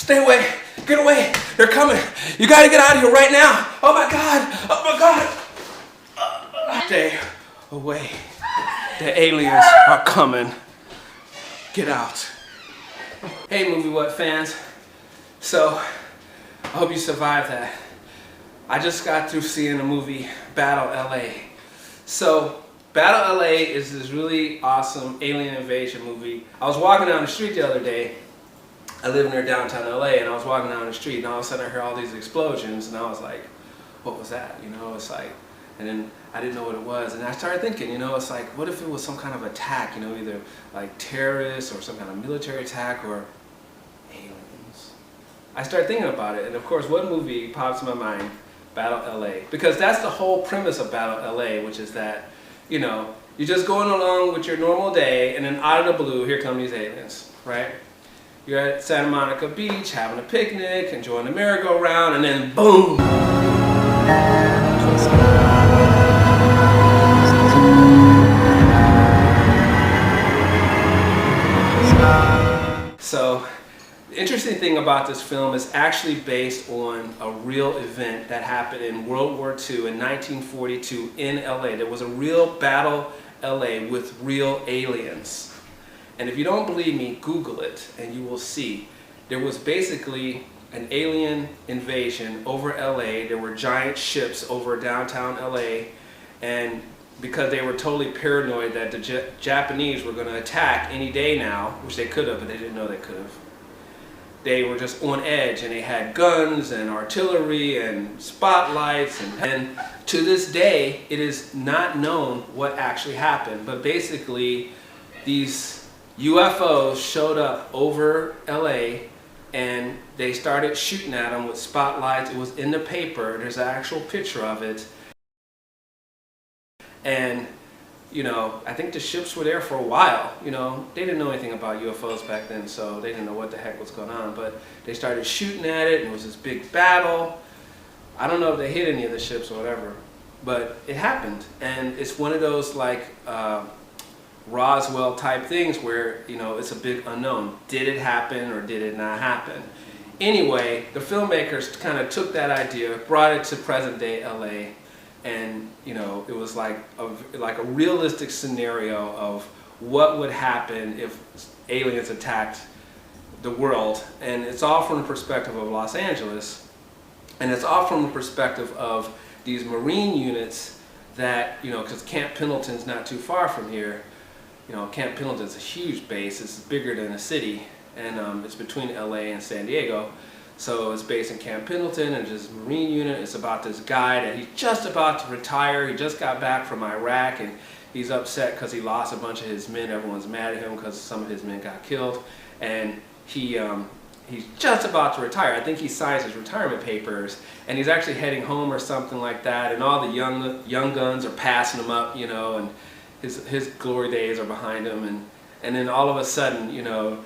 Stay away. Get away. They're coming. You gotta get out of here right now. Oh my God. Oh my God. Stay away. The aliens are coming. Get out. Hey Movie What fans. So, I hope you survived that. I just got through seeing the movie Battle LA. So, Battle LA is this really awesome alien invasion movie. I was walking down the street the other day. I live near downtown LA, and I was walking down the street, and all of a sudden I heard all these explosions, and I was like, what was that? You know, it's like, and then I didn't know what it was, and I started thinking, you know, it's like, what if it was some kind of attack, you know, either like terrorists or some kind of military attack or aliens. I started thinking about it, and of course, one movie pops in my mind, Battle LA, because that's the whole premise of Battle LA, which is that, you know, you're just going along with your normal day, and then out of the blue, here come these aliens, right? You're at Santa Monica Beach, having a picnic, enjoying the merry-go-round, and then boom! So, the interesting thing about this film is actually based on a real event that happened in World War II in 1942 in LA. There was a real Battle LA with real aliens. And if you don't believe me, Google it and you will see. There was basically an alien invasion over LA. There were giant ships over downtown LA, and because they were totally paranoid that the Japanese were going to attack any day now, which they could have, but they didn't know they could have. They were just on edge, and they had guns and artillery and spotlights, and to this day it is not known what actually happened, but basically these UFOs showed up over LA and they started shooting at them with spotlights. It was in the paper. There's an actual picture of it. And, you know, I think the ships were there for a while. You know, they didn't know anything about UFOs back then, so they didn't know what the heck was going on. But they started shooting at it, and it was this big battle. I don't know if they hit any of the ships or whatever, but it happened. And it's one of those, like, Roswell type things where, you know, it's a big unknown. Did it happen or did it not happen? Anyway, the filmmakers kind of took that idea, brought it to present day LA, and, you know, it was like a realistic scenario of what would happen if aliens attacked the world. And it's all from the perspective of Los Angeles, and it's all from the perspective of these Marine units that, you know, because Camp Pendleton's not too far from here. You know, Camp Pendleton's a huge base. It's bigger than a city, and it's between LA and San Diego. So it's based in Camp Pendleton, and just Marine unit. It's about this guy that he's just about to retire. He just got back from Iraq, and he's upset because he lost a bunch of his men. Everyone's mad at him because some of his men got killed, and he's just about to retire. I think he signs his retirement papers, and he's actually heading home or something like that. And all the young guns are passing him up, you know, and his glory days are behind him, and then all of a sudden, you know,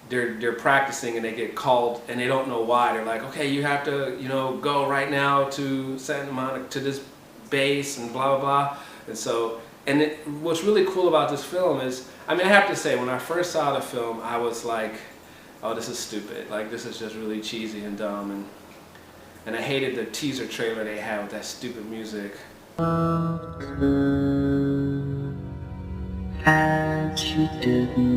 they're practicing and they get called and they don't know why. They're like, okay, you have to, you know, go right now to Santa Monica, to this base, and blah blah blah. And so, what's really cool about this film is, I mean, I have to say, when I first saw the film, I was like, oh, this is stupid. Like, this is just really cheesy and dumb, and I hated the teaser trailer they had with that stupid music. And you didn't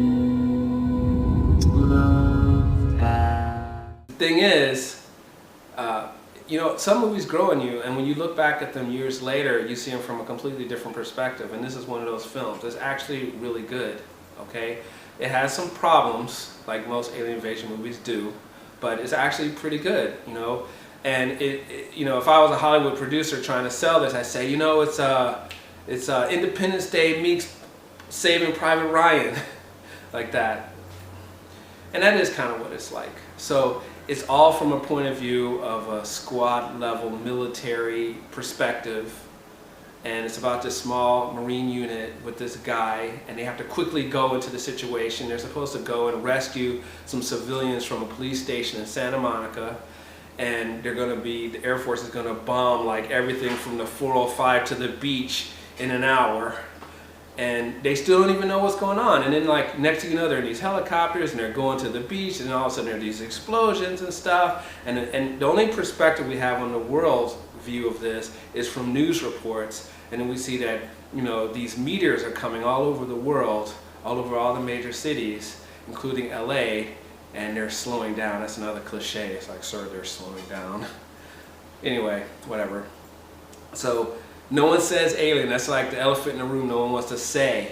love that. The thing is, you know, some movies grow on you, and when you look back at them years later, you see them from a completely different perspective, and this is one of those films. It's actually really good, okay? It has some problems, like most alien invasion movies do, but it's actually pretty good, you know? And you know, if I was a Hollywood producer trying to sell this, I'd say, you know, it's Independence Day meets Saving Private Ryan, like that. And that is kind of what it's like. So it's all from a point of view of a squad level military perspective, and it's about this small Marine unit with this guy, and they have to quickly go into the situation. They're supposed to go and rescue some civilians from a police station in Santa Monica, and the Air Force is going to bomb like everything from the 405 to the beach in an hour. and they still don't even know what's going on. And then like next thing you know, they're in these helicopters and they're going to the beach, and all of a sudden there are these explosions and stuff. And the only perspective we have on the world view of this is from news reports. And then we see that, you know, these meteors are coming all over the world, all over all the major cities, including LA, and they're slowing down. That's another cliche. It's like, sir, they're slowing down. Anyway, whatever. So no one says alien. That's like the elephant in the room no one wants to say.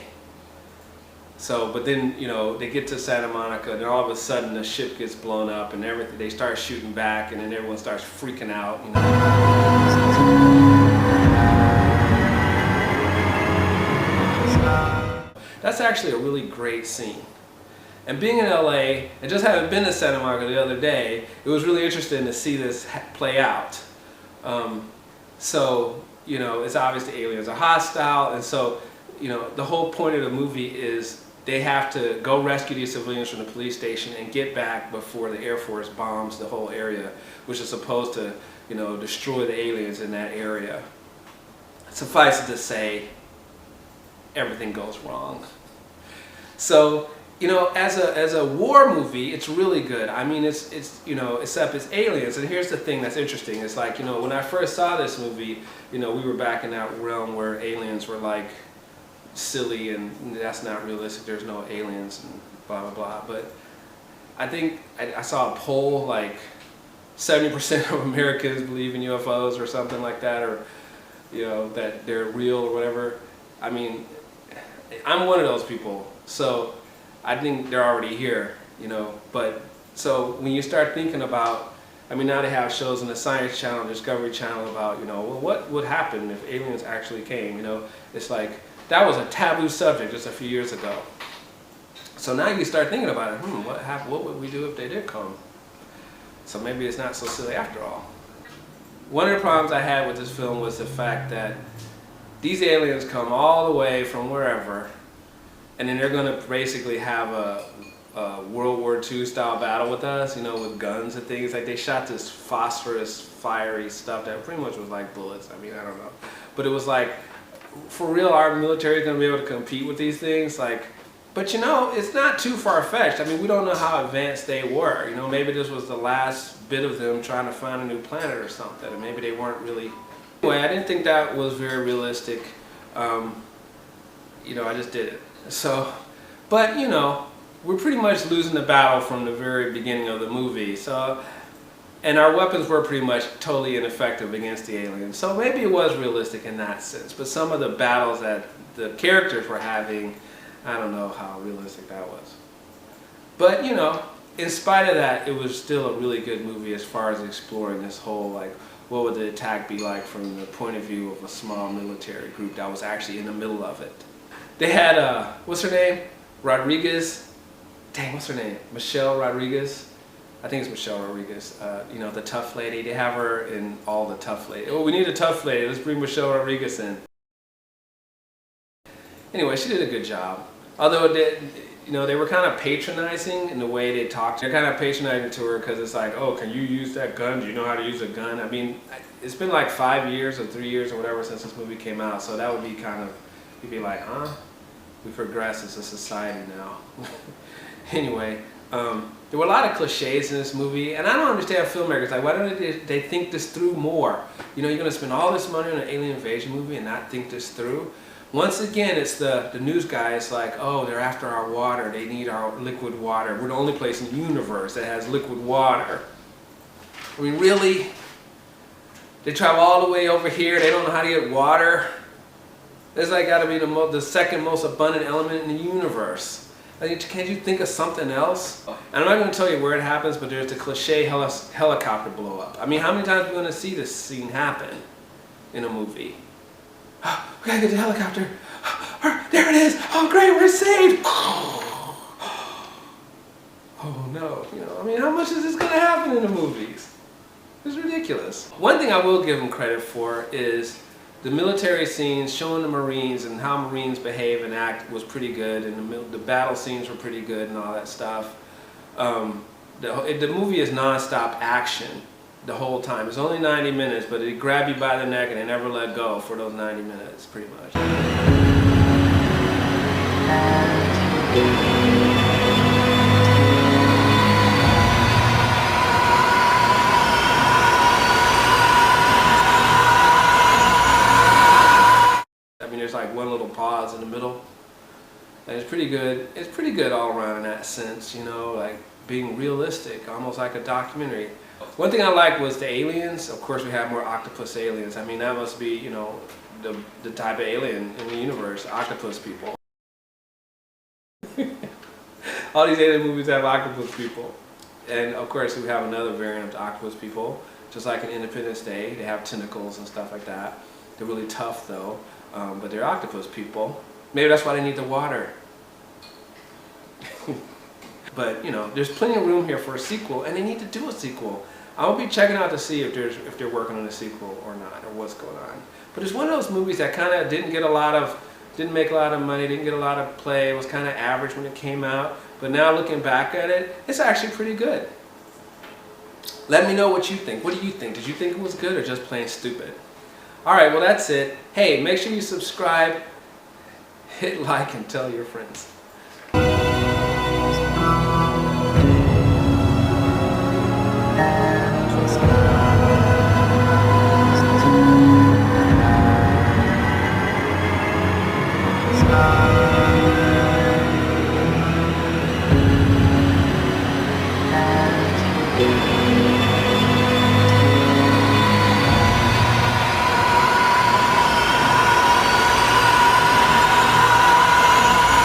So, but then, you know, they get to Santa Monica, and all of a sudden the ship gets blown up and everything. They start shooting back, and then everyone starts freaking out, you know. That's actually a really great scene. And being in LA, and just having been to Santa Monica the other day, it was really interesting to see this play out. So, you know, it's obvious the aliens are hostile, and so, you know, the whole point of the movie is they have to go rescue these civilians from the police station and get back before the Air Force bombs the whole area, which is supposed to, you know, destroy the aliens in that area. Suffice it to say, everything goes wrong. So, you know, as a war movie, it's really good. I mean, it's you know, except it's aliens. And here's the thing that's interesting. It's like, you know, when I first saw this movie, you know, we were back in that realm where aliens were like silly and that's not realistic. There's no aliens and blah, blah, blah. But I think I saw a poll, like 70% of Americans believe in UFOs or something like that, or, you know, that they're real or whatever. I mean, I'm one of those people. So I think they're already here, you know, but so when you start thinking about, I mean, now they have shows on the Science Channel, Discovery Channel about, you know, well, what would happen if aliens actually came, you know? It's like, that was a taboo subject just a few years ago. So now you start thinking about it, what would we do if they did come? So maybe it's not so silly after all. One of the problems I had with this film was the fact that these aliens come all the way from wherever, and then they're going to basically have a World War II style battle with us, you know, with guns and things. Like, they shot this phosphorus, fiery stuff that pretty much was like bullets. I mean, I don't know. But it was like, for real, our military is going to be able to compete with these things? Like, but you know, it's not too far-fetched. I mean, we don't know how advanced they were. You know, maybe this was the last bit of them trying to find a new planet or something, and maybe they weren't really... Anyway, I didn't think that was very realistic. You know, I just did it. So, but you know, we're pretty much losing the battle from the very beginning of the movie. So, and our weapons were pretty much totally ineffective against the aliens. So maybe it was realistic in that sense. But some of the battles that the characters were having, I don't know how realistic that was. But you know, in spite of that, it was still a really good movie as far as exploring this whole, like, what would the attack be like from the point of view of a small military group that was actually in the middle of it. They had, what's her name? Rodriguez. Dang, what's her name? Michelle Rodriguez. I think it's Michelle Rodriguez. You know, the tough lady. They have her in all the tough lady. Oh, we need a tough lady. Let's bring Michelle Rodriguez in. Anyway, she did a good job. Although, you know, they were kind of patronizing in the way they talked. They're kind of patronizing to her because it's like, oh, can you use that gun? Do you know how to use a gun? I mean, it's been like 5 years or 3 years or whatever since this movie came out. So that would be kind of, you'd be like, huh? We progress as a society now. Anyway, there were a lot of cliches in this movie, and I don't understand filmmakers. Like, why don't they think this through more? You know, you're going to spend all this money on an alien invasion movie and not think this through? Once again, it's the news guys like, oh, they're after our water. They need our liquid water. We're the only place in the universe that has liquid water. I mean, really? They travel all the way over here. They don't know how to get water. It's like got to be the second most abundant element in the universe. Like, can't you think of something else? And I'm not going to tell you where it happens, but there's the cliche helicopter blow up. I mean, how many times are we going to see this scene happen in a movie? Oh, we gotta get the helicopter. There it is. Oh, great, we're saved. Oh no, you know, I mean, how much is this gonna happen in the movies? It's ridiculous. One thing I will give them credit for is the military scenes showing the Marines and how Marines behave and act was pretty good, and the battle scenes were pretty good and all that stuff. The movie is non-stop action the whole time. It's only 90 minutes, but it grab you by the neck and they never let go for those 90 minutes, pretty much. I mean, there's like one little pause in the middle, and it's pretty good. It's pretty good all around in that sense, you know, like being realistic, almost like a documentary. One thing I liked was the aliens. Of course, we have more octopus aliens. I mean, that must be, you know, the type of alien in the universe, octopus people. All these alien movies have octopus people. And of course, we have another variant of the octopus people, just like in Independence Day. They have tentacles and stuff like that. They're really tough though, but they're octopus people. Maybe that's why they need the water. But you know, there's plenty of room here for a sequel, and they need to do a sequel. I'll be checking out to see if they're working on a sequel or not, or what's going on. But it's one of those movies that kind of didn't make a lot of money, didn't get a lot of play. It was kind of average when it came out. But now looking back at it, it's actually pretty good. Let me know what you think. What do you think? Did you think it was good or just plain stupid? All right, well that's it. Hey, make sure you subscribe, hit like, and tell your friends. Thank you.